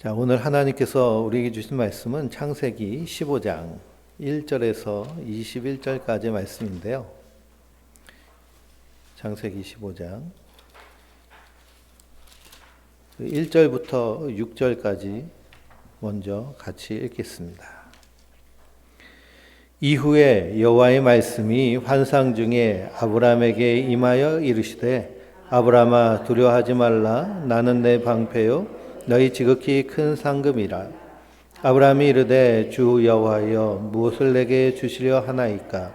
자, 오늘 하나님께서 우리에게 주신 말씀은 창세기 15장 1절에서 21절까지의 말씀인데요. 창세기 15장 1절부터 6절까지 먼저 같이 읽겠습니다. 이후에 여호와의 말씀이 환상 중에 아브라함에게 임하여 이르시되 아브라함아 두려워하지 말라. 나는 내 방패요 너희 지극히 큰 상급이라. 아브라함이 이르되 주 여호와여 무엇을 내게 주시려 하나이까.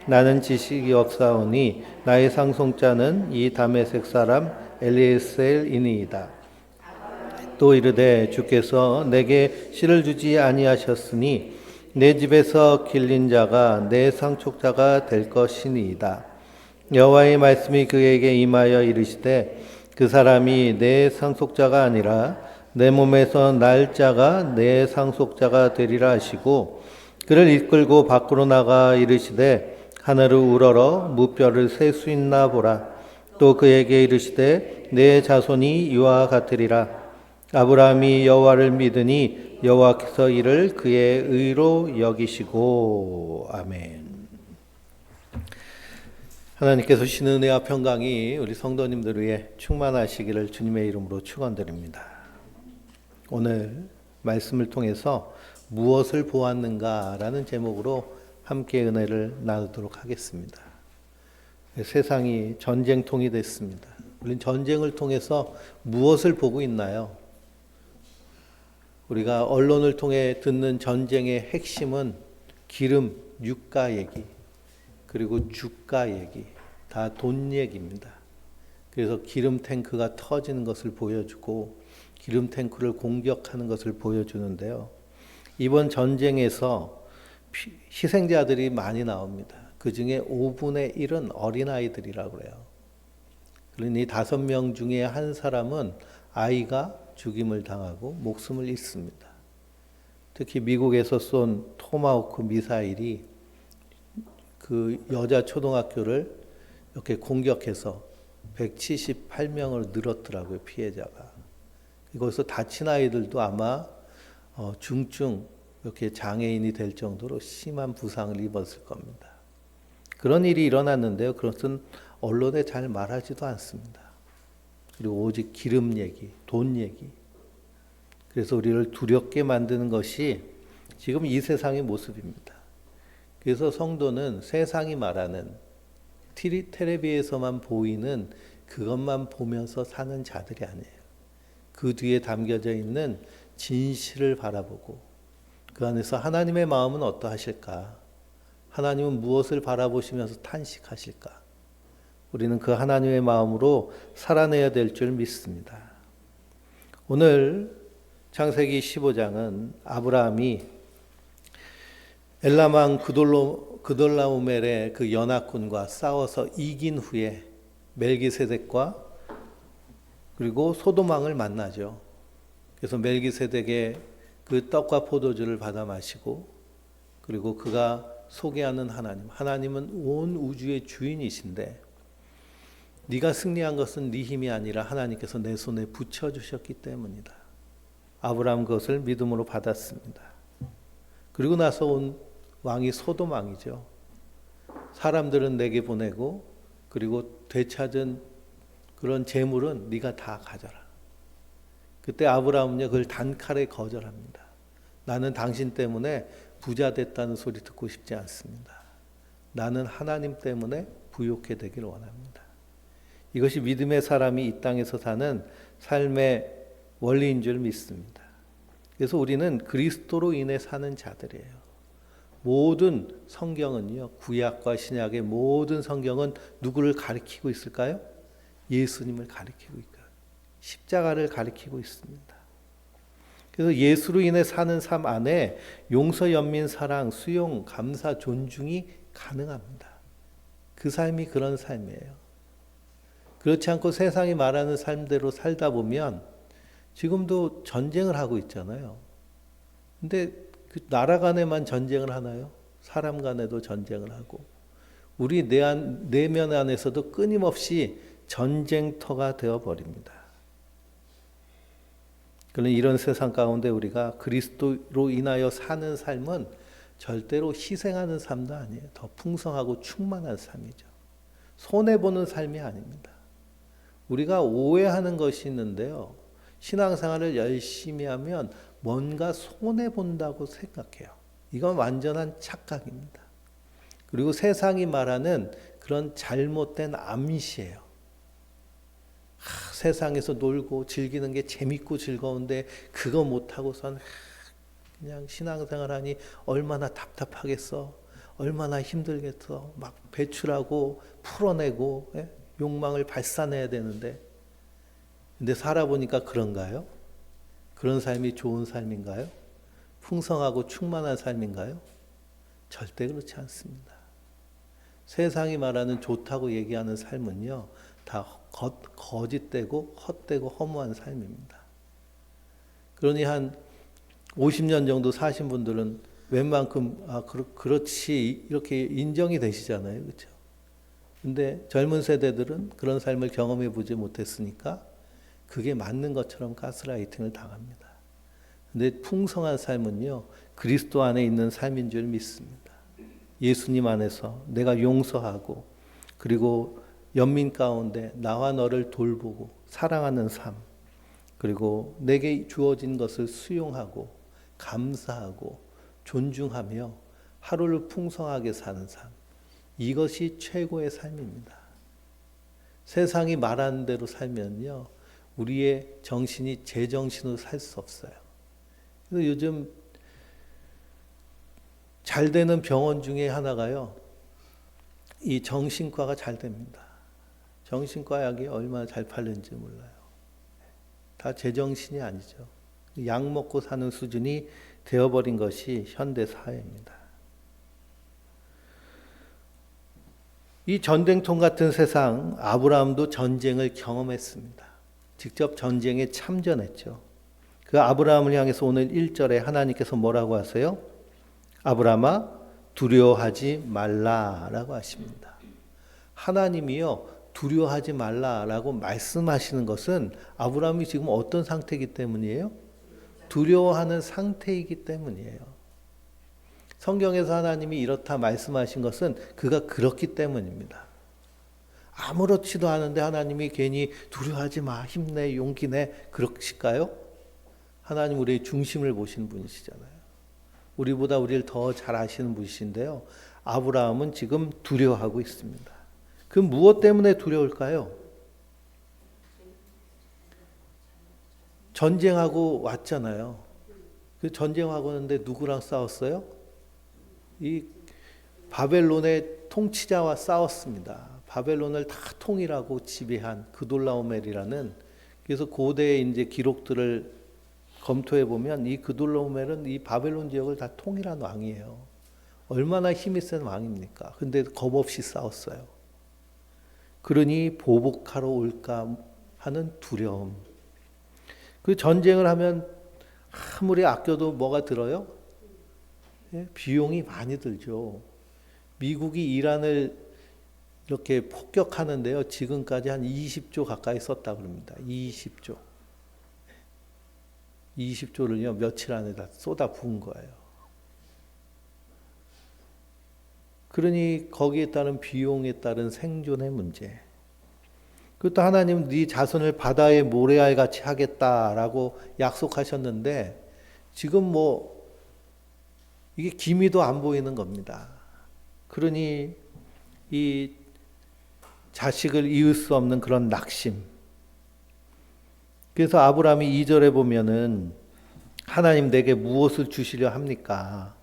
나는 지식이 없사오니 나의 상속자는 이 다메섹 사람 엘리에셀이니이다. 또 이르되 주께서 내게 씨를 주지 아니하셨으니 내 집에서 길린 자가 내 상속자가 될 것이니이다. 여호와의 말씀이 그에게 임하여 이르시되 그 사람이 내 상속자가 아니라 내 몸에서 날 자가 내 상속자가 되리라 하시고 그를 이끌고 밖으로 나가 이르시되 하늘을 우러러 무뼈를 셀 수 있나 보라. 또 그에게 이르시되 내 자손이 이와 같으리라. 아브라함이 여호와를 믿으니 여호와께서 이를 그의 의로 여기시고. 아멘. 하나님께서 주시는 은혜와 평강이 우리 성도님들 위해 충만하시기를 주님의 이름으로 축원드립니다. 오늘 말씀을 통해서 무엇을 보았는가라는 제목으로 함께 은혜를 나누도록 하겠습니다. 세상이 전쟁통이 됐습니다. 우리는 전쟁을 통해서 무엇을 보고 있나요? 우리가 언론을 통해 듣는 전쟁의 핵심은 기름, 유가 얘기, 그리고 주가 얘기, 다 돈 얘기입니다. 그래서 기름 탱크가 터지는 것을 보여주고 기름 탱크를 공격하는 것을 보여주는데요. 이번 전쟁에서 희생자들이 많이 나옵니다. 그 중에 5분의 1은 어린아이들이라고 그래요. 그러니 5명 중에 한 사람은 아이가 죽임을 당하고 목숨을 잃습니다. 특히 미국에서 쏜 토마호크 미사일이 그 여자 초등학교를 이렇게 공격해서 178명을 늘었더라고요, 피해자가. 거기서 다친 아이들도 아마 중증 이렇게 장애인이 될 정도로 심한 부상을 입었을 겁니다. 그런 일이 일어났는데요. 그것은 언론에 잘 말하지도 않습니다. 그리고 오직 기름 얘기, 돈 얘기. 그래서 우리를 두렵게 만드는 것이 지금 이 세상의 모습입니다. 그래서 성도는 세상이 말하는 텔레비에서만 보이는 그것만 보면서 사는 자들이 아니에요. 그 뒤에 담겨져 있는 진실을 바라보고 그 안에서 하나님의 마음은 어떠하실까? 하나님은 무엇을 바라보시면서 탄식하실까? 우리는 그 하나님의 마음으로 살아내야 될 줄 믿습니다. 오늘 창세기 15장은 아브라함이 엘람왕 그돌라오멜의 그 연합군과 싸워서 이긴 후에 멜기세덱과 그리고 소돔왕을 만나죠. 그래서 멜기세덱의 그 떡과 포도주를 받아 마시고 그리고 그가 소개하는 하나님은 온 우주의 주인이신데 네가 승리한 것은 네 힘이 아니라 하나님께서 내 손에 붙여주셨기 때문이다. 아브라함 그것을 믿음으로 받았습니다. 그리고 나서 온 왕이 소돔왕이죠. 사람들은 내게 보내고 그리고 되찾은 그런 재물은 네가 다 가져라. 그때 아브라함은요 그걸 단칼에 거절합니다. 나는 당신 때문에 부자 됐다는 소리 듣고 싶지 않습니다. 나는 하나님 때문에 부욕해 되기를 원합니다. 이것이 믿음의 사람이 이 땅에서 사는 삶의 원리인 줄 믿습니다. 그래서 우리는 그리스도로 인해 사는 자들이에요. 모든 성경은요, 구약과 신약의 모든 성경은 누구를 가리키고 있을까요? 예수님을 가리키고 있고요. 십자가를 가리키고 있습니다. 그래서 예수로 인해 사는 삶 안에 용서, 연민, 사랑, 수용, 감사, 존중이 가능합니다. 그 삶이 그런 삶이에요. 그렇지 않고 세상이 말하는 삶대로 살다 보면 지금도 전쟁을 하고 있잖아요. 근데 그 나라 간에만 전쟁을 하나요? 사람 간에도 전쟁을 하고 우리 내면 안에서도 끊임없이 전쟁터가 되어버립니다. 그런 이런 세상 가운데 우리가 그리스도로 인하여 사는 삶은 절대로 희생하는 삶도 아니에요. 더 풍성하고 충만한 삶이죠. 손해보는 삶이 아닙니다. 우리가 오해하는 것이 있는데요. 신앙생활을 열심히 하면 뭔가 손해본다고 생각해요. 이건 완전한 착각입니다. 그리고 세상이 말하는 그런 잘못된 암시예요. 세상에서 놀고 즐기는 게 재밌고 즐거운데 그거 못하고선 그냥 신앙생활하니 얼마나 답답하겠어. 얼마나 힘들겠어. 막 배출하고 풀어내고 욕망을 발산해야 되는데 근데 살아보니까 그런가요? 그런 삶이 좋은 삶인가요? 풍성하고 충만한 삶인가요? 절대 그렇지 않습니다. 세상이 말하는 좋다고 얘기하는 삶은요, 다 거짓되고 헛되고 허무한 삶입니다. 그러니 한 50년 정도 사신 분들은 웬만큼 그렇지 이렇게 인정이 되시잖아요. 그렇죠? 근데 젊은 세대들은 그런 삶을 경험해 보지 못했으니까 그게 맞는 것처럼 가스라이팅을 당합니다. 근데 풍성한 삶은요, 그리스도 안에 있는 삶인 줄 믿습니다. 예수님 안에서 내가 용서하고 그리고 연민 가운데 나와 너를 돌보고 사랑하는 삶, 그리고 내게 주어진 것을 수용하고 감사하고 존중하며 하루를 풍성하게 사는 삶, 이것이 최고의 삶입니다. 세상이 말하는 대로 살면요, 우리의 정신이 제정신으로 살 수 없어요. 그래서 요즘 잘 되는 병원 중에 하나가요, 이 정신과가 잘 됩니다. 정신과 약이 얼마나 잘 팔리는지 몰라요. 다 제정신이 아니죠. 약 먹고 사는 수준이 되어버린 것이 현대 사회입니다. 이 전쟁통 같은 세상, 아브라함도 전쟁을 경험했습니다. 직접 전쟁에 참전했죠. 그 아브라함을 향해서 오늘 1절에 하나님께서 뭐라고 하세요? 아브라함아 두려워하지 말라라고 하십니다. 하나님이요, 두려워하지 말라라고 말씀하시는 것은 아브라함이 지금 어떤 상태이기 때문이에요? 두려워하는 상태이기 때문이에요. 성경에서 하나님이 이렇다 말씀하신 것은 그가 그렇기 때문입니다. 아무렇지도 않은데 하나님이 괜히 두려워하지 마, 힘내, 용기 내, 그러실까요? 하나님 우리의 중심을 보시는 분이시잖아요. 우리보다 우리를 더 잘 아시는 분이신데요. 아브라함은 지금 두려워하고 있습니다. 그 무엇 때문에 두려울까요? 전쟁하고 왔잖아요. 그 전쟁하고 왔는데 누구랑 싸웠어요? 이 바벨론의 통치자와 싸웠습니다. 바벨론을 다 통일하고 지배한 그돌라오멜이라는, 그래서 고대의 이제 기록들을 검토해 보면 이 그돌라오멜은 이 바벨론 지역을 다 통일한 왕이에요. 얼마나 힘이 센 왕입니까? 근데 겁없이 싸웠어요. 그러니 보복하러 올까 하는 두려움. 그 전쟁을 하면 아무리 아껴도 뭐가 들어요? 비용이 많이 들죠. 미국이 이란을 이렇게 폭격하는데요, 지금까지 한 20조 가까이 썼다고 합니다. 20조. 20조를요, 며칠 안에 다 쏟아 부은 거예요. 그러니 거기에 따른 비용에 따른 생존의 문제. 그것도 하나님은 네 자손을 바다의 모래알 같이 하겠다라고 약속하셨는데 지금 뭐 이게 기미도 안 보이는 겁니다. 그러니 이 자식을 이을 수 없는 그런 낙심. 그래서 아브라함이 2절에 보면은 하나님 내게 무엇을 주시려 합니까?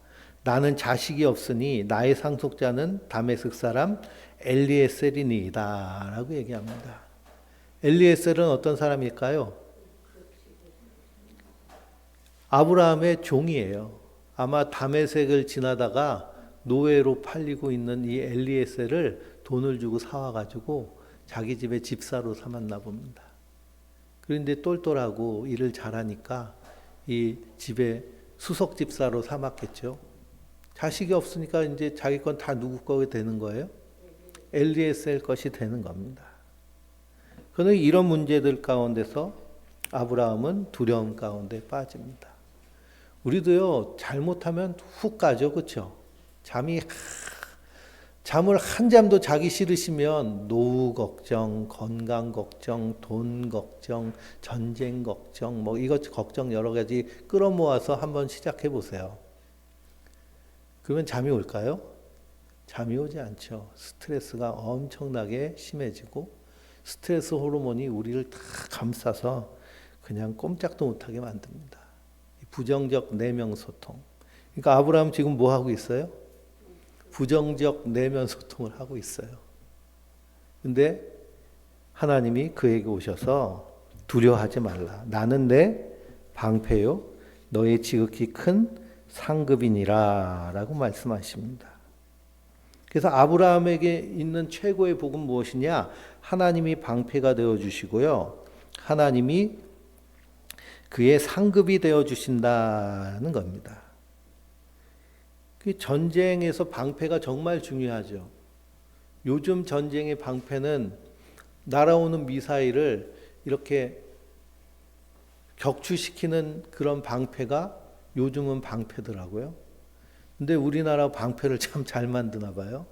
나는 자식이 없으니 나의 상속자는 다메섹 사람 엘리에셀이니이다 라고 얘기합니다. 엘리에셀은 어떤 사람일까요? 아브라함의 종이에요. 아마 다메섹을 지나다가 노예로 팔리고 있는 이 엘리에셀을 돈을 주고 사와가지고 자기 집에 집사로 삼았나 봅니다. 그런데 똘똘하고 일을 잘하니까 이 집에 수석 집사로 삼았겠죠. 자식이 없으니까 이제 자기 건 다 누구 거게 되는 거예요? 엘리에셀 것이 되는 겁니다. 그는 이런 문제들 가운데서 아브라함은 두려움 가운데 빠집니다. 우리도요, 잘못하면 훅 가죠. 그렇죠? 잠을 한 잠도 자기 싫으시면 노후 걱정, 건강 걱정, 돈 걱정, 전쟁 걱정, 뭐 이것 걱정 여러 가지 끌어모아서 한번 시작해 보세요. 그러면 잠이 올까요? 잠이 오지 않죠. 스트레스가 엄청나게 심해지고 스트레스 호르몬이 우리를 다 감싸서 그냥 꼼짝도 못하게 만듭니다. 부정적 내면 소통. 그러니까 아브라함 지금 뭐 하고 있어요? 부정적 내면 소통을 하고 있어요. 근데 하나님이 그에게 오셔서 두려워하지 말라. 나는 내 방패요. 너의 지극히 큰 상급이니라 라고 말씀하십니다. 그래서 아브라함에게 있는 최고의 복은 무엇이냐? 하나님이 방패가 되어주시고요. 하나님이 그의 상급이 되어주신다는 겁니다. 그 전쟁에서 방패가 정말 중요하죠. 요즘 전쟁의 방패는 날아오는 미사일을 이렇게 격추시키는 그런 방패가 요즘은 방패더라고요. 근데 우리나라 방패를 참 잘 만드나 봐요.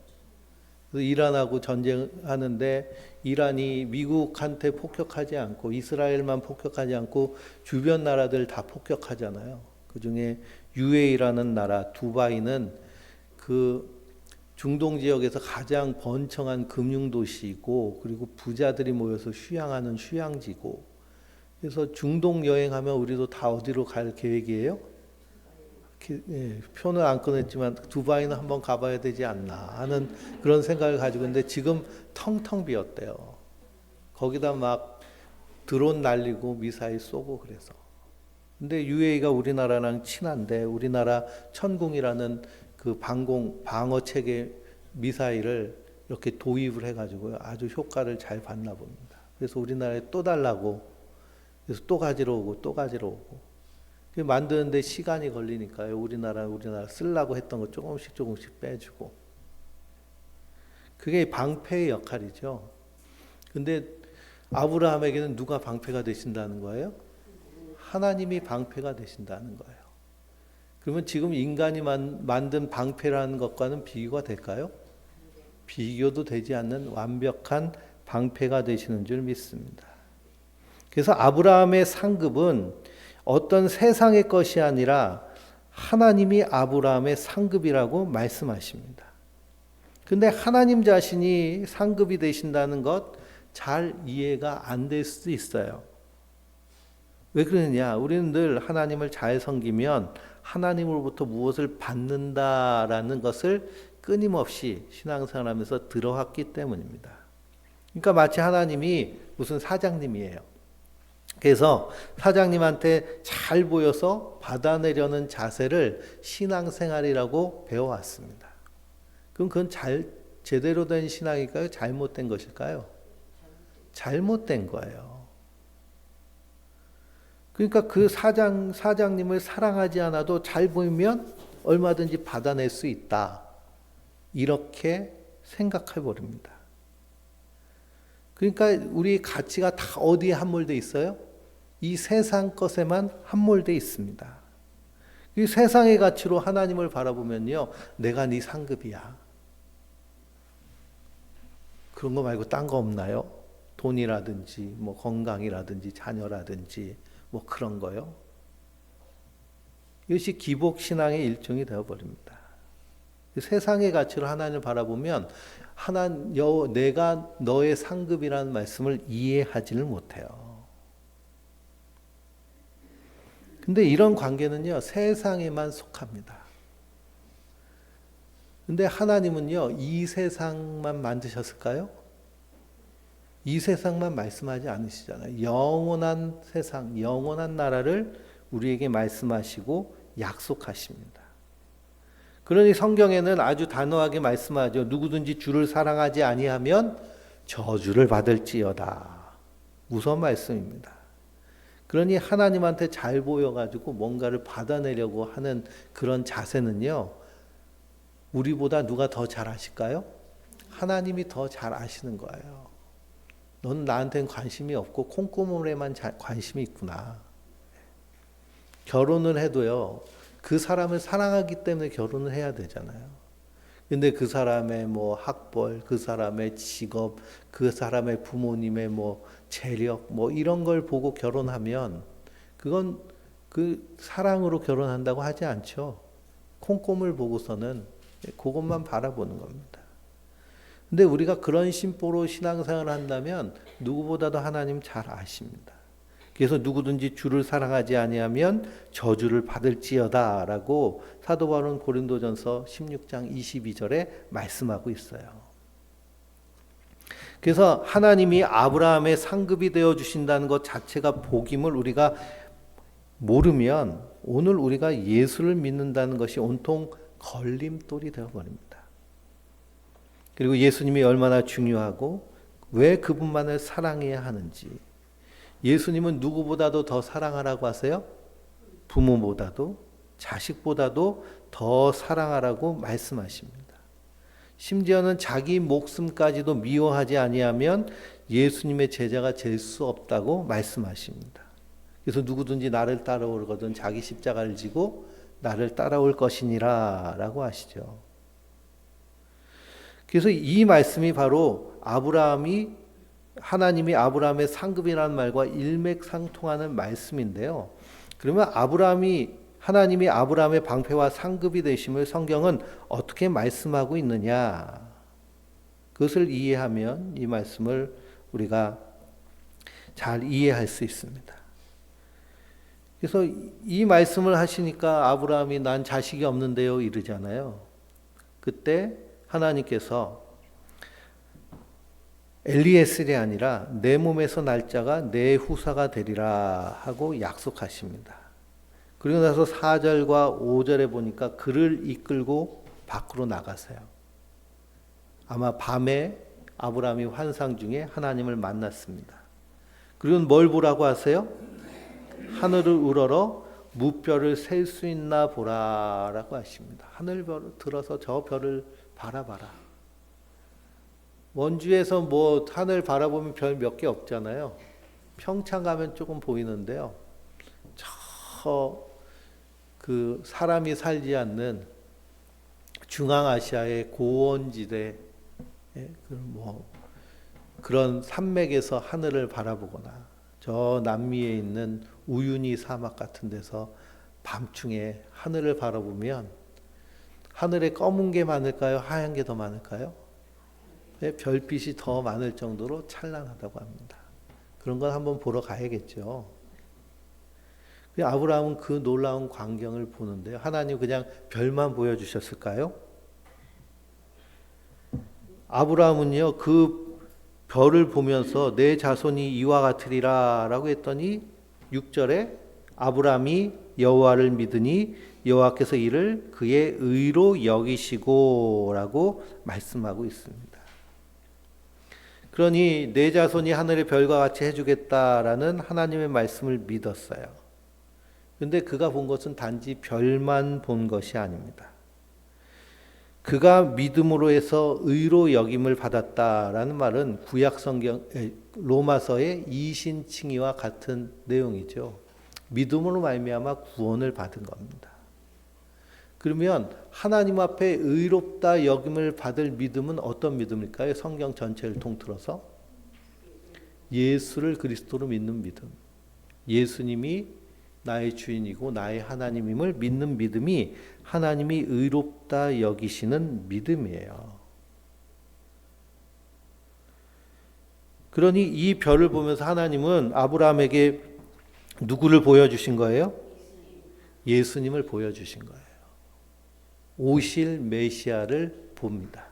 그래서 이란하고 전쟁하는데 이란이 미국한테 폭격하지 않고 이스라엘만 폭격하지 않고 주변 나라들 다 폭격하잖아요. 그중에 UAE라는 나라, 두바이는 그 중동 지역에서 가장 번창한 금융도시이고 그리고 부자들이 모여서 휴양하는 휴양지고 그래서 중동 여행하면 우리도 다 어디로 갈 계획이에요? 표는 안 끊었지만 두바이는 한번 가봐야 되지 않나 하는 그런 생각을 가지고 있는데 지금 텅텅 비었대요. 거기다 막 드론 날리고 미사일 쏘고 그래서. 근데 UAE가 우리나라랑 친한데 우리나라 천궁이라는 그 방어 체계 미사일을 이렇게 도입을 해가지고 아주 효과를 잘 봤나 봅니다. 그래서 우리나라에 또 달라고 그래서 또 가지러 오고 또 가지러 오고 만드는데 시간이 걸리니까요. 우리나라 쓰려고 했던 거 조금씩 빼주고 그게 방패의 역할이죠. 근데 아브라함에게는 누가 방패가 되신다는 거예요? 하나님이 방패가 되신다는 거예요. 그러면 지금 인간이 만든 방패라는 것과는 비교가 될까요? 비교도 되지 않는 완벽한 방패가 되시는 줄 믿습니다. 그래서 아브라함의 상급은 어떤 세상의 것이 아니라 하나님이 아브라함의 상급이라고 말씀하십니다. 근데 하나님 자신이 상급이 되신다는 것 잘 이해가 안 될 수도 있어요. 왜 그러느냐? 우리는 늘 하나님을 잘 섬기면 하나님으로부터 무엇을 받는다라는 것을 끊임없이 신앙생활하면서 들어왔기 때문입니다. 그러니까 마치 하나님이 무슨 사장님이에요. 그래서 사장님한테 잘 보여서 받아내려는 자세를 신앙생활이라고 배워왔습니다. 그럼 그건 제대로 된 신앙일까요? 잘못된 것일까요? 잘못된 거예요. 그러니까 그 사장님을 사랑하지 않아도 잘 보이면 얼마든지 받아낼 수 있다. 이렇게 생각해 버립니다. 그러니까 우리 가치가 다 어디에 함몰되어 있어요? 이 세상 것에만 함몰되어 있습니다. 이 세상의 가치로 하나님을 바라보면요. 내가 네 상급이야. 그런 거 말고 딴 거 없나요? 돈이라든지 뭐 건강이라든지 자녀라든지 뭐 그런 거요. 이것이 기복신앙의 일종이 되어버립니다. 세상의 가치로 하나님을 바라보면 내가 너의 상급이라는 말씀을 이해하지를 못해요. 근데 이런 관계는요, 세상에만 속합니다. 근데 하나님은요, 이 세상만 만드셨을까요? 이 세상만 말씀하지 않으시잖아요. 영원한 세상, 영원한 나라를 우리에게 말씀하시고 약속하십니다. 그러니 성경에는 아주 단호하게 말씀하죠. 누구든지 주를 사랑하지 아니하면 저주를 받을지어다. 무서운 말씀입니다. 그러니 하나님한테 잘 보여가지고 뭔가를 받아내려고 하는 그런 자세는요. 우리보다 누가 더 잘 아실까요? 하나님이 더 잘 아시는 거예요. 넌 나한테는 관심이 없고 콩고물에만 관심이 있구나. 결혼을 해도요, 그 사람을 사랑하기 때문에 결혼을 해야 되잖아요. 근데 그 사람의 뭐 학벌, 그 사람의 직업, 그 사람의 부모님의 뭐 재력, 뭐 이런 걸 보고 결혼하면 그건 그 사랑으로 결혼한다고 하지 않죠. 콩고물 보고서는 그것만 바라보는 겁니다. 근데 우리가 그런 심보로 신앙생활을 한다면 누구보다도 하나님 잘 아십니다. 그래서 누구든지 주를 사랑하지 아니하면 저주를 받을지어다라고 사도 바울은 고린도전서 16장 22절에 말씀하고 있어요. 그래서 하나님이 아브라함의 상급이 되어 주신다는 것 자체가 복임을 우리가 모르면 오늘 우리가 예수를 믿는다는 것이 온통 걸림돌이 되어 버립니다. 그리고 예수님이 얼마나 중요하고 왜 그분만을 사랑해야 하는지, 예수님은 누구보다도 더 사랑하라고 하세요? 부모보다도 자식보다도 더 사랑하라고 말씀하십니다. 심지어는 자기 목숨까지도 미워하지 아니하면 예수님의 제자가 될 수 없다고 말씀하십니다. 그래서 누구든지 나를 따라오거든 자기 십자가를 지고 나를 따라올 것이니라 라고 하시죠. 그래서 이 말씀이 바로 하나님이 아브라함의 상급이라는 말과 일맥상통하는 말씀인데요. 그러면 하나님이 아브라함의 방패와 상급이 되심을 성경은 어떻게 말씀하고 있느냐? 그것을 이해하면 이 말씀을 우리가 잘 이해할 수 있습니다. 그래서 이 말씀을 하시니까 아브라함이 난 자식이 없는데요 이러잖아요. 그때 하나님께서 엘리에셀이 아니라 내 몸에서 날 자가 내 후사가 되리라 하고 약속하십니다. 그리고 나서 4절과 5절에 보니까 그를 이끌고 밖으로 나가세요. 아마 밤에 아브라함이 환상 중에 하나님을 만났습니다. 그리고 뭘 보라고 하세요? 하늘을 우러러 무별을 셀 수 있나 보라라고 하십니다. 하늘별을 들어서 저 별을 바라봐라. 원주에서 뭐 하늘 바라보면 별 몇 개 없잖아요. 평창 가면 조금 보이는데요. 그 사람이 살지 않는 중앙아시아의 고원지대 뭐 그런 산맥에서 하늘을 바라보거나 저 남미에 있는 우유니 사막 같은 데서 밤중에 하늘을 바라보면 하늘에 검은 게 많을까요? 하얀 게 더 많을까요? 별빛이 더 많을 정도로 찬란하다고 합니다. 그런 건 한번 보러 가야겠죠. 아브라함은 그 놀라운 광경을 보는데요. 하나님 그냥 별만 보여주셨을까요? 아브라함은요, 그 별을 보면서 내 자손이 이와 같으리라 라고 했더니 6절에 아브라함이 여호와를 믿으니 여호와께서 이를 그의 의로 여기시고 라고 말씀하고 있습니다. 그러니 내 자손이 하늘의 별과 같이 해주겠다라는 하나님의 말씀을 믿었어요. 그런데 그가 본 것은 단지 별만 본 것이 아닙니다. 그가 믿음으로 해서 의로 여김을 받았다라는 말은 구약 성경 로마서의 이신칭의와 같은 내용이죠. 믿음으로 말미암아 구원을 받은 겁니다. 그러면 하나님 앞에 의롭다 여김을 받을 믿음은 어떤 믿음일까요? 성경 전체를 통틀어서 예수를 그리스도로 믿는 믿음. 예수님이 나의 주인이고 나의 하나님임을 믿는 믿음이 하나님이 의롭다 여기시는 믿음이에요. 그러니 이 별을 보면서 하나님은 아브라함에게 누구를 보여주신 거예요? 예수님을 보여주신 거예요. 오실 메시아를 봅니다.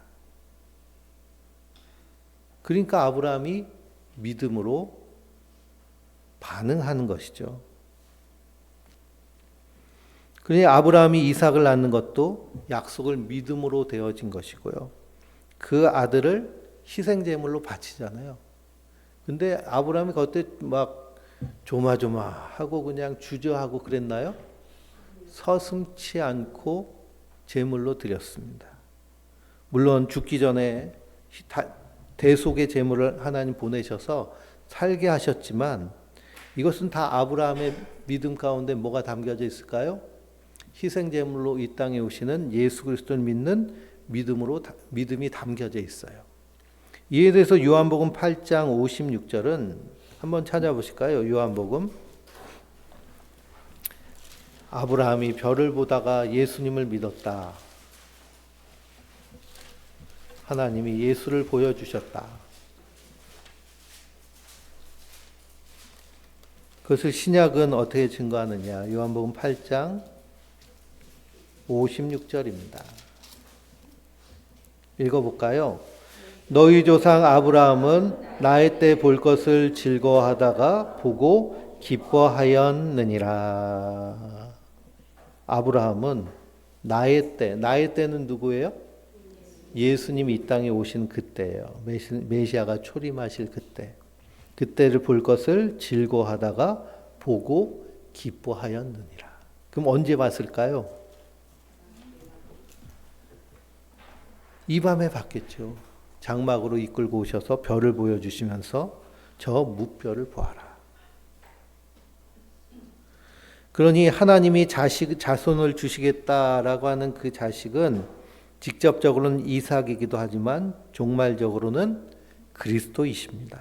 그러니까 아브라함이 믿음으로 반응하는 것이죠. 그러니 아브라함이 이삭을 낳는 것도 약속을 믿음으로 되어진 것이고요. 그 아들을 희생제물로 바치잖아요. 근데 아브라함이 그때 막 조마조마하고 그냥 주저하고 그랬나요? 서슴치 않고 제물로 드렸습니다. 물론 죽기 전에 대속의 제물을 하나님 보내셔서 살게 하셨지만 이것은 다 아브라함의 믿음 가운데 뭐가 담겨져 있을까요? 희생 제물로 이 땅에 오시는 예수 그리스도를 믿는 믿음이 담겨져 있어요. 이에 대해서 요한복음 8장 56절은 한번 찾아보실까요? 요한복음. 아브라함이 별을 보다가 예수님을 믿었다. 하나님이 예수를 보여주셨다. 그것을 신약은 어떻게 증거하느냐? 요한복음 8장 56절입니다. 읽어볼까요? 너희 조상 아브라함은 나의 때 볼 것을 즐거워하다가 보고 기뻐하였느니라. 아브라함은 나의 때는 누구예요? 예수님이 이 땅에 오신 그때예요. 메시아가 초림하실 그때를 볼 것을 즐거워하다가 보고 기뻐하였느니라. 그럼 언제 봤을까요? 이 밤에 봤겠죠. 장막으로 이끌고 오셔서 별을 보여주시면서 저 무별을 보아라. 그러니 하나님이 자손을 주시겠다라고 하는 그 자식은 직접적으로는 이삭이기도 하지만 종말적으로는 그리스도이십니다.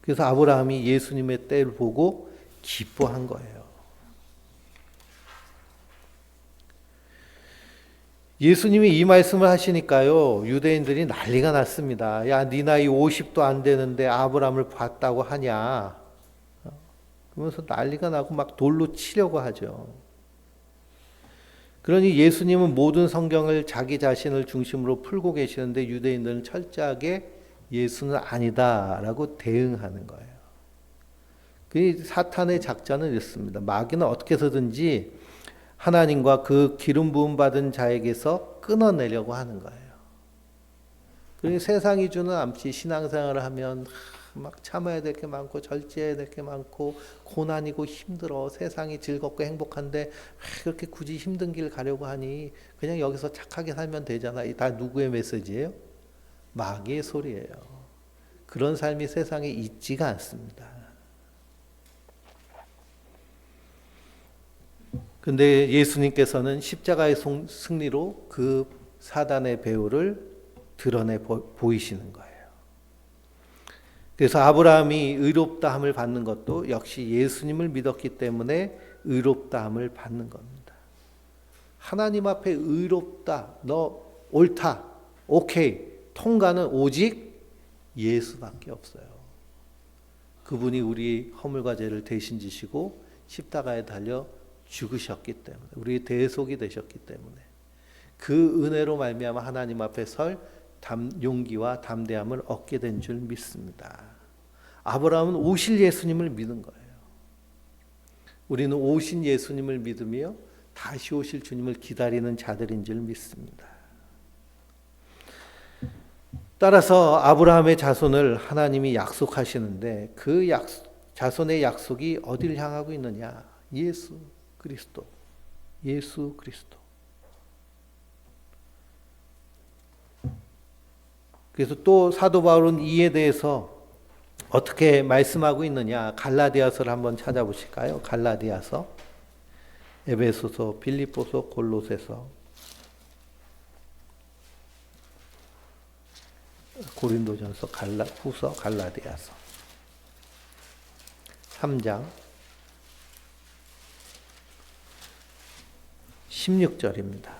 그래서 아브라함이 예수님의 때를 보고 기뻐한 거예요. 예수님이 이 말씀을 하시니까요, 유대인들이 난리가 났습니다. 야, 네 나이 50도 안 되는데 아브라함을 봤다고 하냐? 그러면서 난리가 나고 막 돌로 치려고 하죠. 그러니 예수님은 모든 성경을 자기 자신을 중심으로 풀고 계시는데 유대인들은 철저하게 예수는 아니다라고 대응하는 거예요. 그 사탄의 작전은 이렇습니다. 마귀는 어떻게 해서든지 하나님과 그 기름 부음 받은 자에게서 끊어내려고 하는 거예요. 그러니 세상이 주는 암시 신앙생활을 하면 막 참아야 될 게 많고 절제해야 될 게 많고 고난이고 힘들어. 세상이 즐겁고 행복한데 그렇게 굳이 힘든 길 가려고 하니 그냥 여기서 착하게 살면 되잖아. 이 다 누구의 메시지예요? 마귀의 소리예요. 그런 삶이 세상에 있지가 않습니다. 근데 예수님께서는 십자가의 승리로 그 사단의 배후를 드러내 보이시는 거예요. 그래서 아브라함이 의롭다함을 받는 것도 역시 예수님을 믿었기 때문에 의롭다함을 받는 겁니다. 하나님 앞에 의롭다, 너 옳다, 오케이, 통과는 오직 예수밖에 없어요. 그분이 우리 허물과 죄를 대신 지시고 십자가에 달려 죽으셨기 때문에, 우리의 대속이 되셨기 때문에 그 은혜로 말미암아 하나님 앞에 설 용기와 담대함을 얻게 된 줄 믿습니다. 아브라함은 오실 예수님을 믿은 거예요. 우리는 오신 예수님을 믿으며 다시 오실 주님을 기다리는 자들인 줄 믿습니다. 따라서 아브라함의 자손을 하나님이 약속하시는데 그 자손의 약속이 어디를 향하고 있느냐? 예수 그리스도. 그래서 또 사도 바울은 이에 대해서 어떻게 말씀하고 있느냐? 갈라디아서를 한번 찾아보실까요? 갈라디아서, 에베소서, 빌립보서, 골로새서, 고린도전서, 후서, 갈라디아서 3장 16절입니다.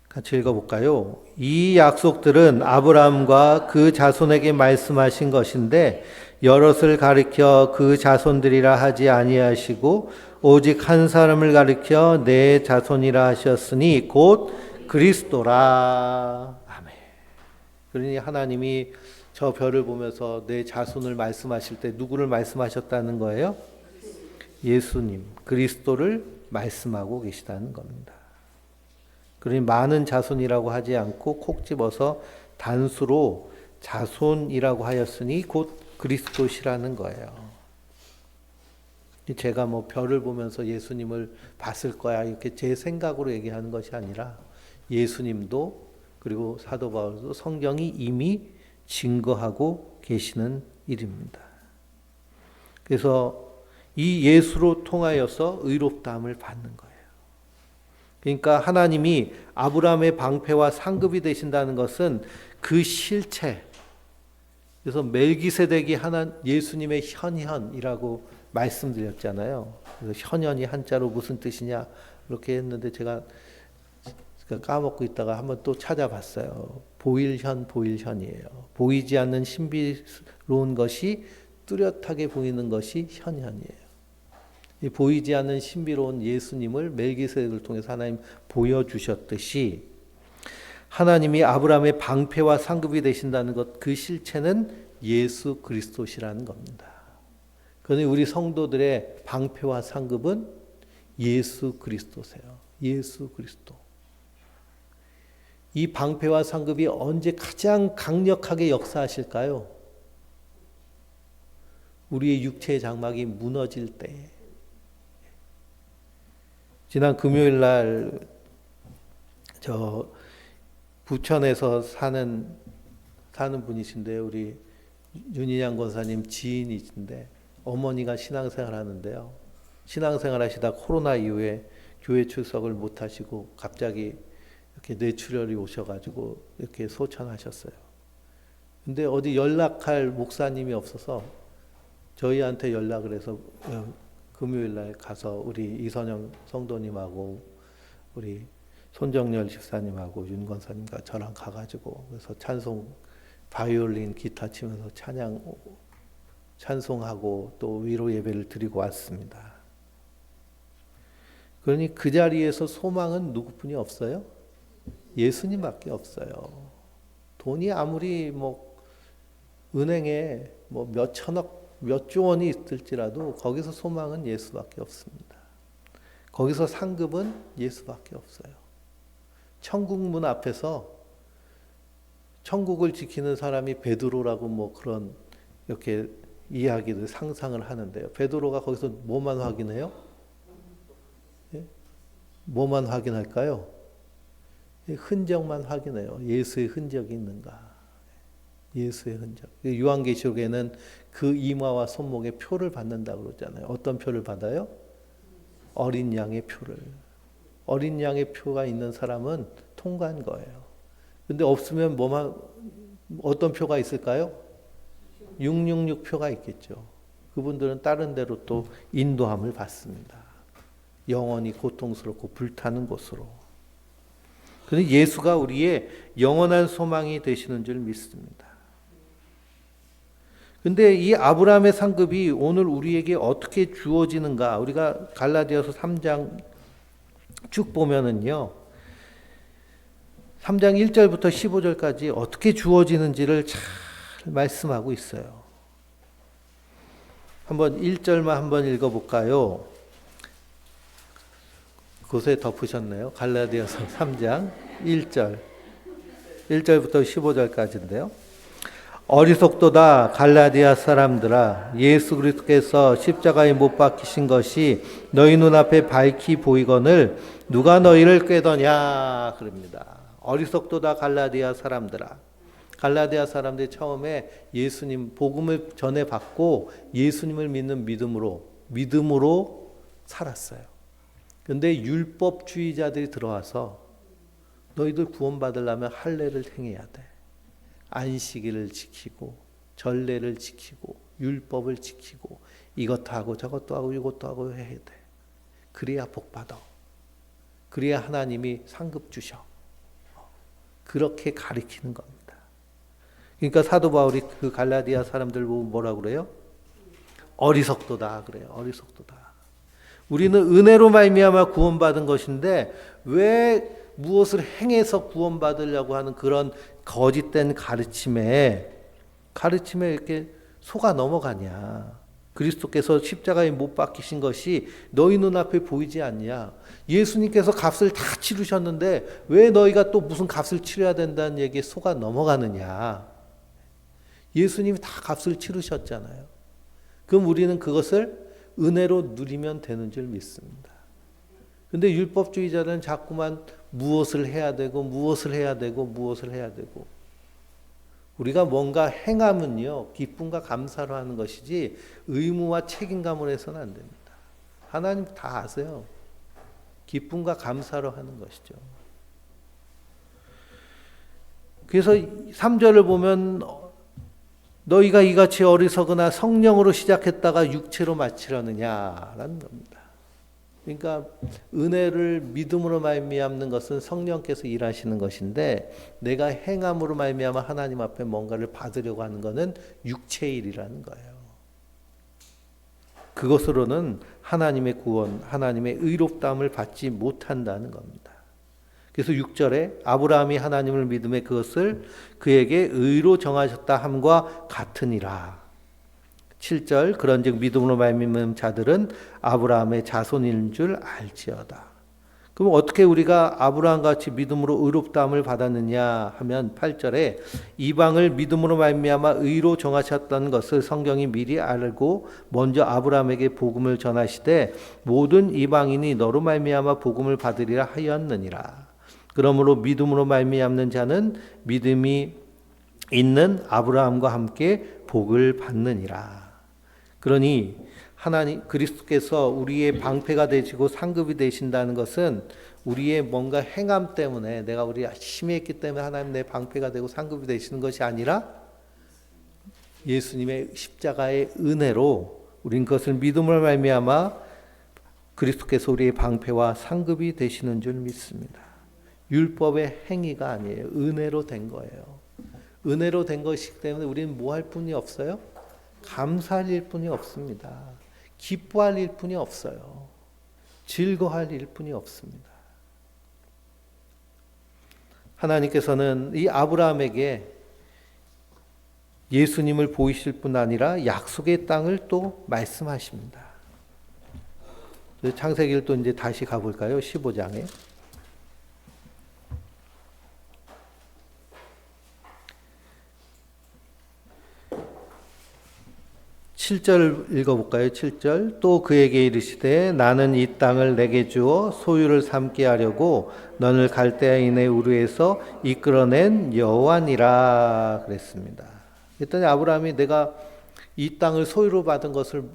같이 읽어볼까요? 이 약속들은 아브라함과 그 자손에게 말씀하신 것인데 여럿을 가리켜 그 자손들이라 하지 아니하시고 오직 한 사람을 가리켜 내 자손이라 하셨으니 곧 그리스도라. 아멘. 그러니 하나님이 저 별을 보면서 내 자손을 말씀하실 때 누구를 말씀하셨다는 거예요? 예수님, 그리스도를 말씀하고 계시다는 겁니다. 그러니 많은 자손이라고 하지 않고 콕 집어서 단수로 자손이라고 하였으니 곧 그리스도시라는 거예요. 제가 뭐 별을 보면서 예수님을 봤을 거야 이렇게 제 생각으로 얘기하는 것이 아니라 예수님도 그리고 사도 바울도 성경이 이미 증거하고 계시는 일입니다. 그래서 이 예수로 통하여서 의롭다함을 받는 거예요. 그러니까 하나님이 아브라함의 방패와 상급이 되신다는 것은 그 실체. 그래서 멜기세덱이 예수님의 현현이라고 말씀드렸잖아요. 그래서 현현이 한자로 무슨 뜻이냐 이렇게 했는데 제가 까먹고 있다가 한번 또 찾아봤어요. 보일현이에요. 보이지 않는 신비로운 것이 뚜렷하게 보이는 것이 현현이에요. 이 보이지 않는 신비로운 예수님을 멜기세덱을 통해서 하나님 보여주셨듯이 하나님이 아브라함의 방패와 상급이 되신다는 것, 그 실체는 예수 그리스도시라는 겁니다. 그런데 우리 성도들의 방패와 상급은 예수 그리스도세요. 예수 그리스도. 이 방패와 상급이 언제 가장 강력하게 역사하실까요? 우리의 육체의 장막이 무너질 때. 지난 금요일 날 저 부천에서 사는 분이신데 우리 윤희양 권사님 지인이신데 어머니가 신앙생활 하는데요. 신앙생활 하시다 코로나 이후에 교회 출석을 못 하시고 갑자기 이렇게 뇌출혈이 오셔가지고 이렇게 소천하셨어요. 근데 어디 연락할 목사님이 없어서 저희한테 연락을 해서 금요일 날 가서 우리 이선영 성도님하고 우리 손정열 집사님하고 윤 권사님과 저랑 가가지고 그래서 찬송 바이올린 기타 치면서 찬송하고 또 위로 예배를 드리고 왔습니다. 그러니 그 자리에서 소망은 누구뿐이 없어요? 예수님밖에 없어요. 돈이 아무리 뭐 은행에 뭐 몇 천억, 몇 조 원이 있을지라도 거기서 소망은 예수밖에 없습니다. 거기서 상급은 예수밖에 없어요. 천국 문 앞에서 천국을 지키는 사람이 베드로라고 뭐 그런 이렇게 이야기를 상상을 하는데요. 베드로가 거기서 뭐만 확인해요? 예? 뭐만 확인할까요? 흔적만 확인해요. 예수의 흔적이 있는가? 예수의 흔적. 요한계시록에는 그 이마와 손목에 표를 받는다고 그러잖아요. 어떤 표를 받아요? 어린 양의 표를. 어린 양의 표가 있는 사람은 통과한 거예요. 근데 없으면 어떤 표가 있을까요? 666 표가 있겠죠. 그분들은 다른 데로 또 인도함을 받습니다. 영원히 고통스럽고 불타는 곳으로. 그런데 예수가 우리의 영원한 소망이 되시는 줄 믿습니다. 근데 이 아브라함의 상급이 오늘 우리에게 어떻게 주어지는가? 우리가 갈라디아서 3장 쭉 보면은요. 3장 1절부터 15절까지 어떻게 주어지는지를 잘 말씀하고 있어요. 한번 1절만 한번 읽어볼까요? 곳에 덮으셨네요. 갈라디아서 3장 1절. 1절부터 15절까지인데요. 어리석도다 갈라디아 사람들아, 예수 그리스도께서 십자가에 못 박히신 것이 너희 눈앞에 밝히 보이거늘 누가 너희를 꾀더냐 그럽니다. 어리석도다 갈라디아 사람들아. 갈라디아 사람들이 처음에 예수님 복음을 전해 받고 예수님을 믿는 믿음으로 살았어요. 근데 율법주의자들이 들어와서 너희들 구원받으려면 할례를 행해야 돼. 안식일을 지키고 전례를 지키고 율법을 지키고 이것도 하고 저것도 하고 이것도 하고 해야 돼. 그래야 복 받아. 그래야 하나님이 상급 주셔. 그렇게 가리키는 겁니다. 그러니까 사도 바울이 그 갈라디아 사람들 보고 뭐라고 그래요? 어리석도다 그래요. 어리석도다. 우리는 은혜로 말미암아 구원받은 것인데 왜 무엇을 행해서 구원받으려고 하는 그런 거짓된 가르침에 이렇게 속아 넘어가냐. 그리스도께서 십자가에 못 박히신 것이 너희 눈앞에 보이지 않냐. 예수님께서 값을 다 치르셨는데 왜 너희가 또 무슨 값을 치러야 된다는 얘기에 속아 넘어가느냐. 예수님이 다 값을 치르셨잖아요. 그럼 우리는 그것을 은혜로 누리면 되는 줄 믿습니다. 근데 율법주의자들은 자꾸만 무엇을 해야 되고 무엇을 해야 되고 무엇을 해야 되고, 우리가 뭔가 행함은요 기쁨과 감사로 하는 것이지 의무와 책임감으로 해서는 안 됩니다. 하나님 다 아세요. 기쁨과 감사로 하는 것이죠. 그래서 3절을 보면 너희가 이같이 어리석으나 성령으로 시작했다가 육체로 마치려느냐라는 겁니다. 그러니까 은혜를 믿음으로 말미암는 것은 성령께서 일하시는 것인데, 내가 행함으로 말미암아 하나님 앞에 뭔가를 받으려고 하는 것은 육체의 일이라는 거예요. 그것으로는 하나님의 구원, 하나님의 의롭다함을 받지 못한다는 겁니다. 그래서 6절에 아브라함이 하나님을 믿음에 그것을 그에게 의로 정하셨다 함과 같으니라. 7절 그런즉 믿음으로 말미암은 자들은 아브라함의 자손인 줄 알지어다. 그럼 어떻게 우리가 아브라함같이 믿음으로 의롭다함을 받았느냐 하면 8절에 이방을 믿음으로 말미암아 의로 정하셨다는 것을 성경이 미리 알고 먼저 아브라함에게 복음을 전하시되 모든 이방인이 너로 말미암아 복음을 받으리라 하였느니라. 그러므로 믿음으로 말미암는 자는 믿음이 있는 아브라함과 함께 복을 받느니라. 그러니 하나님 그리스도께서 우리의 방패가 되시고 상급이 되신다는 것은 우리의 뭔가 행함 때문에, 내가 우리 열심히 했기 때문에 하나님 내 방패가 되고 상급이 되시는 것이 아니라 예수님의 십자가의 은혜로 우린 그것을 믿음으로 말미암아 그리스도께서 우리의 방패와 상급이 되시는 줄 믿습니다. 율법의 행위가 아니에요. 은혜로 된 거예요. 은혜로 된 것이기 때문에 우리는 뭐 할 뿐이 없어요? 감사할 일뿐이 없습니다. 기뻐할 일뿐이 없어요. 즐거워할 일뿐이 없습니다. 하나님께서는 이 아브라함에게 예수님을 보이실 뿐 아니라 약속의 땅을 또 말씀하십니다. 창세기를 또 이제 다시 가볼까요? 15장에. 7절 읽어볼까요? 7절 또 그에게 이르시되 나는 이 땅을 내게 주어 소유를 삼게 하려고 너를 갈대아인의 우르에서 이끌어낸 여호와니라 그랬습니다. 그랬더니 아브라함이 내가 이 땅을 소유로 받은 것을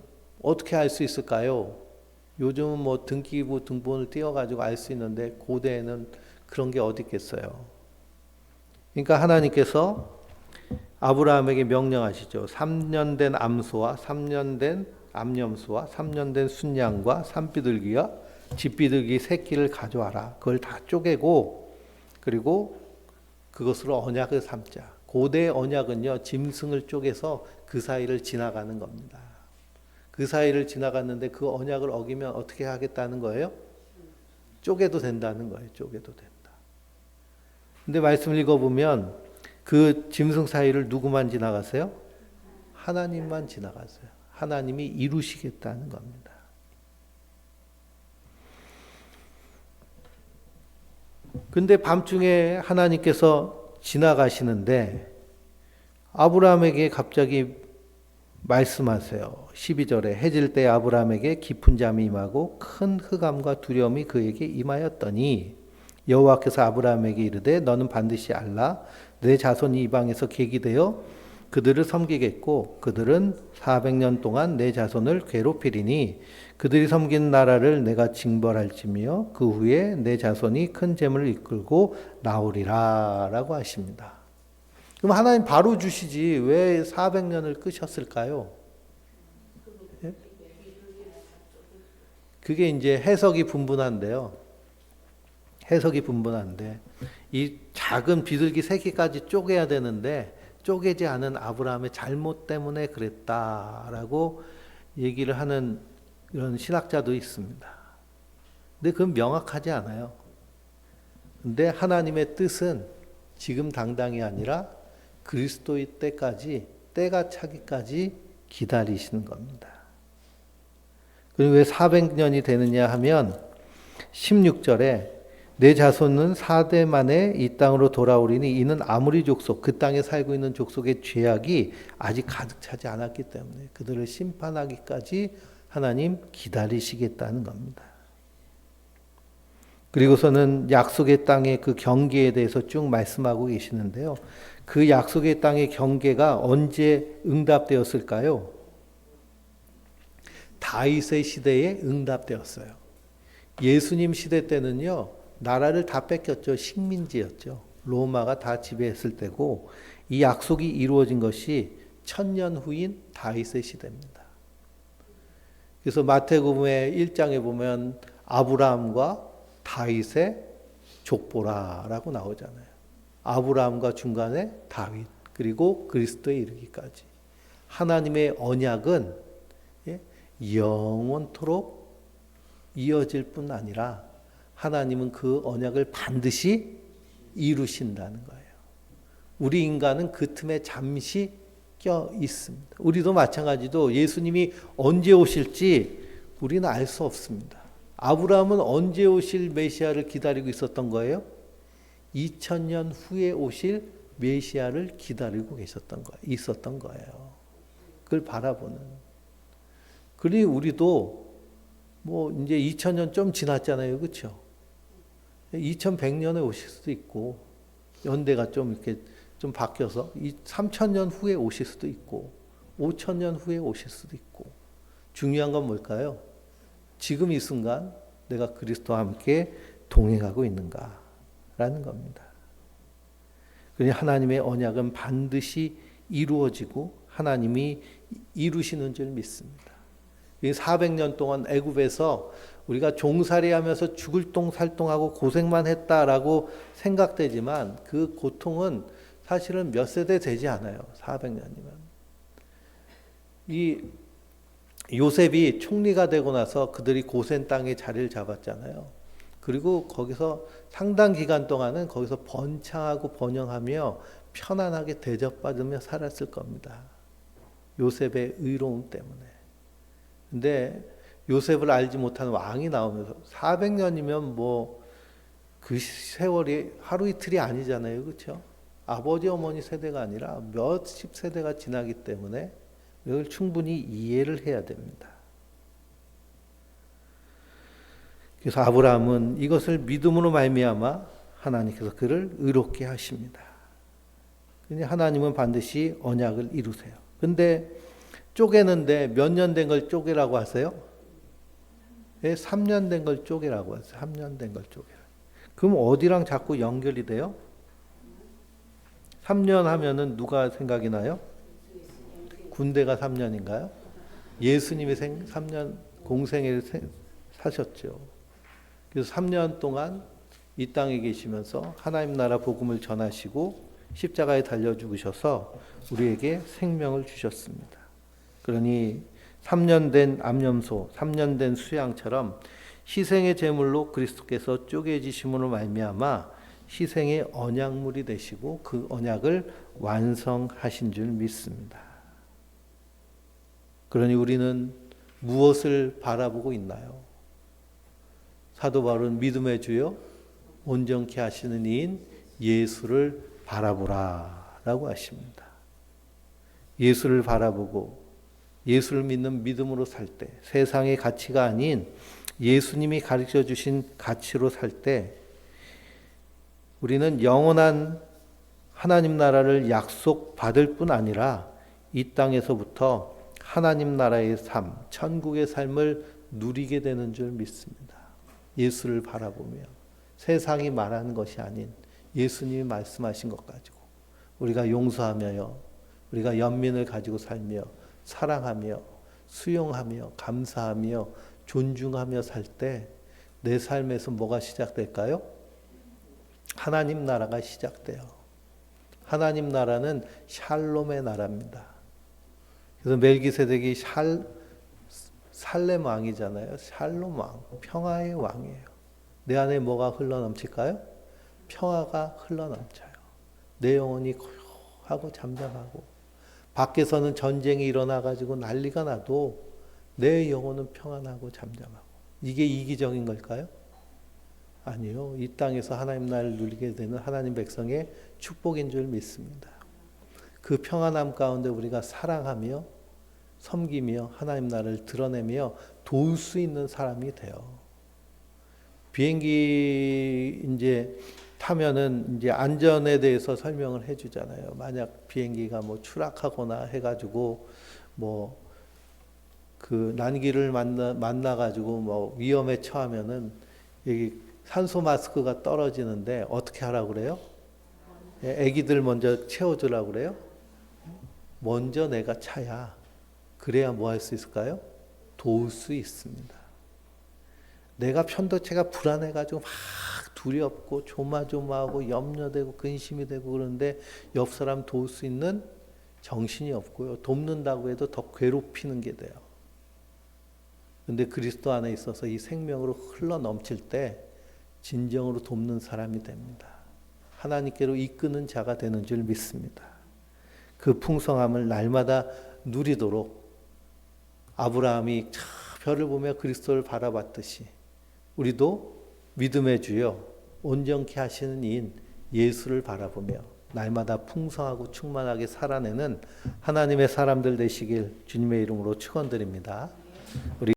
어떻게 알 수 있을까요? 요즘은 뭐 등기부 등본을 띄워가지고 알 수 있는데 고대에는 그런 게 어디 있겠어요. 그러니까 하나님께서 아브라함에게 명령하시죠. 3년 된 암소와 3년 된 암염소와 3년 된 순양과 산비둘기와 집비둘기 새끼를 가져와라. 그걸 다 쪼개고 그리고 그것으로 언약을 삼자. 고대 언약은요, 짐승을 쪼개서 그 사이를 지나가는 겁니다. 그 사이를 지나갔는데 그 언약을 어기면 어떻게 하겠다는 거예요? 쪼개도 된다는 거예요. 쪼개도 된다. 근데 말씀을 읽어보면 그 짐승 사이를 누구만 지나가세요? 하나님만 지나가세요. 하나님이 이루시겠다는 겁니다. 근데 밤중에 하나님께서 지나가시는데 아브라함에게 갑자기 말씀하세요. 12절에 해질 때 아브라함에게 깊은 잠이 임하고 큰 흑암과 두려움이 그에게 임하였더니 여호와께서 아브라함에게 이르되 너는 반드시 알라 내 자손이 이방에서 계기되어 그들을 섬기겠고 그들은 400년 동안 내 자손을 괴롭히리니 그들이 섬기는 나라를 내가 징벌할지며 그 후에 내 자손이 큰 재물을 이끌고 나오리라 라고 하십니다. 그럼 하나님 바로 주시지 왜 400년을 끄셨을까요? 그게 이제 해석이 분분한데요. 해석이 분분한데 이 작은 비둘기 새끼까지 쪼개야 되는데 쪼개지 않은 아브라함의 잘못 때문에 그랬다라고 얘기를 하는 이런 신학자도 있습니다. 근데 그건 명확하지 않아요. 근데 하나님의 뜻은 지금 당장이 아니라 그리스도의 때까지, 때가 차기까지 기다리시는 겁니다. 그리고 왜 400년이 되느냐 하면 16절에 내 자손은 4대 만에 이 땅으로 돌아오리니 이는 아무리 족속, 그 땅에 살고 있는 족속의 죄악이 아직 가득 차지 않았기 때문에 그들을 심판하기까지 하나님 기다리시겠다는 겁니다. 그리고서는 약속의 땅의 그 경계에 대해서 쭉 말씀하고 계시는데요. 그 약속의 땅의 경계가 언제 응답되었을까요? 다윗의 시대에 응답되었어요. 예수님 시대 때는요, 나라를 다 뺏겼죠. 식민지였죠. 로마가 다 지배했을 때고, 이 약속이 이루어진 것이 1000년 후인 다윗의 시대입니다. 그래서 마태복음의 1장에 보면 아브라함과 다윗의 족보라라고 나오잖아요. 아브라함과 중간에 다윗, 그리고 그리스도에 이르기까지. 하나님의 언약은 영원토록 이어질 뿐 아니라 하나님은 그 언약을 반드시 이루신다는 거예요. 우리 인간은 그 틈에 잠시 껴 있습니다. 우리도 마찬가지로 예수님이 언제 오실지 우리는 알 수 없습니다. 아브라함은 언제 오실 메시아를 기다리고 있었던 거예요? 2000년 후에 오실 메시아를 기다리고 있었던 거예요. 그걸 바라보는. 그러니 우리도 뭐 이제 2000년 좀 지났잖아요. 그렇죠? 2100년에 오실 수도 있고 연대가 좀 이렇게 좀 바뀌어서 3000년 후에 오실 수도 있고 5000년 후에 오실 수도 있고 중요한 건 뭘까요? 지금 이 순간 내가 그리스도와 함께 동행하고 있는가라는 겁니다. 그러니 하나님의 언약은 반드시 이루어지고 하나님이 이루시는 줄 믿습니다. 400년 동안 애굽에서 우리가 종살이하면서 죽을 똥살똥하고 고생만 했다라고 생각되지만 그 고통은 사실은 몇 세대 되지 않아요. 400년이면. 이 요셉이 총리가 되고 나서 그들이 고센 땅에 자리를 잡았잖아요. 그리고 거기서 상당 기간 동안은 거기서 번창하고 번영하며 편안하게 대접받으며 살았을 겁니다. 요셉의 의로움 때문에. 근데 요셉을 알지 못하는 왕이 나오면서 400년이면 뭐 그 세월이 하루 이틀이 아니잖아요. 그렇죠? 아버지 어머니 세대가 아니라 몇십 세대가 지나기 때문에 이걸 충분히 이해를 해야 됩니다. 그래서 아브라함은 이것을 믿음으로 말미암아 하나님께서 그를 의롭게 하십니다. 하나님은 반드시 언약을 이루세요. 근데 쪼개는데 몇 년 된 걸 쪼개라고 하세요? 3년 된 걸 쪼개라고 하세요. 3년 된 걸 쪼개라. 그럼 어디랑 자꾸 연결이 돼요? 3년 하면은 누가 생각이 나요? 군대가 3년인가요? 예수님이 3년 공생애를 사셨죠. 그래서 3년 동안 이 땅에 계시면서 하나님 나라 복음을 전하시고 십자가에 달려 죽으셔서 우리에게 생명을 주셨습니다. 그러니 3년 된 암염소, 3년 된 수양처럼 희생의 제물로 그리스도께서 쪼개지심으로 말미암아 희생의 언약물이 되시고 그 언약을 완성하신 줄 믿습니다. 그러니 우리는 무엇을 바라보고 있나요? 사도 바울은 믿음의 주요 온전케 하시는 이인 예수를 바라보라 라고 하십니다. 예수를 바라보고 예수를 믿는 믿음으로 살 때, 세상의 가치가 아닌 예수님이 가르쳐 주신 가치로 살 때 우리는 영원한 하나님 나라를 약속받을 뿐 아니라 이 땅에서부터 하나님 나라의 삶, 천국의 삶을 누리게 되는 줄 믿습니다. 예수를 바라보며 세상이 말하는 것이 아닌 예수님이 말씀하신 것 가지고 우리가 용서하며요. 우리가 연민을 가지고 살며 사랑하며 수용하며 감사하며 존중하며 살 때 내 삶에서 뭐가 시작될까요? 하나님 나라가 시작돼요. 하나님 나라는 샬롬의 나라입니다. 그래서 멜기세덱이 살렘 왕이잖아요. 샬롬 왕, 평화의 왕이에요. 내 안에 뭐가 흘러넘칠까요? 평화가 흘러넘쳐요. 내 영혼이 고요하고 잠잠하고 밖에서는 전쟁이 일어나가지고 난리가 나도 내 영혼은 평안하고 잠잠하고 이게 이기적인 걸까요? 아니요. 이 땅에서 하나님 나라를 누리게 되는 하나님 백성의 축복인 줄 믿습니다. 그 평안함 가운데 우리가 사랑하며 섬기며 하나님 나라를 드러내며 도울 수 있는 사람이 돼요. 비행기 이제 타면은 이제 안전에 대해서 설명을 해주잖아요. 만약 비행기가 뭐 추락하거나 해가지고 뭐 그 난기를 만나가지고 뭐 위험에 처하면은 여기 산소 마스크가 떨어지는데 어떻게 하라고 그래요? 애기들 먼저 채워주라고 그래요? 먼저 내가 차야. 그래야 뭐 할 수 있을까요? 도울 수 있습니다. 내가 편도체가 불안해가지고 막 두렵고 조마조마하고 염려되고 근심이 되고 그러는데 옆 사람 도울 수 있는 정신이 없고요. 돕는다고 해도 더 괴롭히는 게 돼요. 근데 그리스도 안에 있어서 이 생명으로 흘러 넘칠 때 진정으로 돕는 사람이 됩니다. 하나님께로 이끄는 자가 되는 줄 믿습니다. 그 풍성함을 날마다 누리도록 아브라함이 별을 보며 그리스도를 바라봤듯이 우리도 믿음의 주여 온전케 하시는 이인 예수를 바라보며 날마다 풍성하고 충만하게 살아내는 하나님의 사람들 되시길 주님의 이름으로 축원드립니다. 우리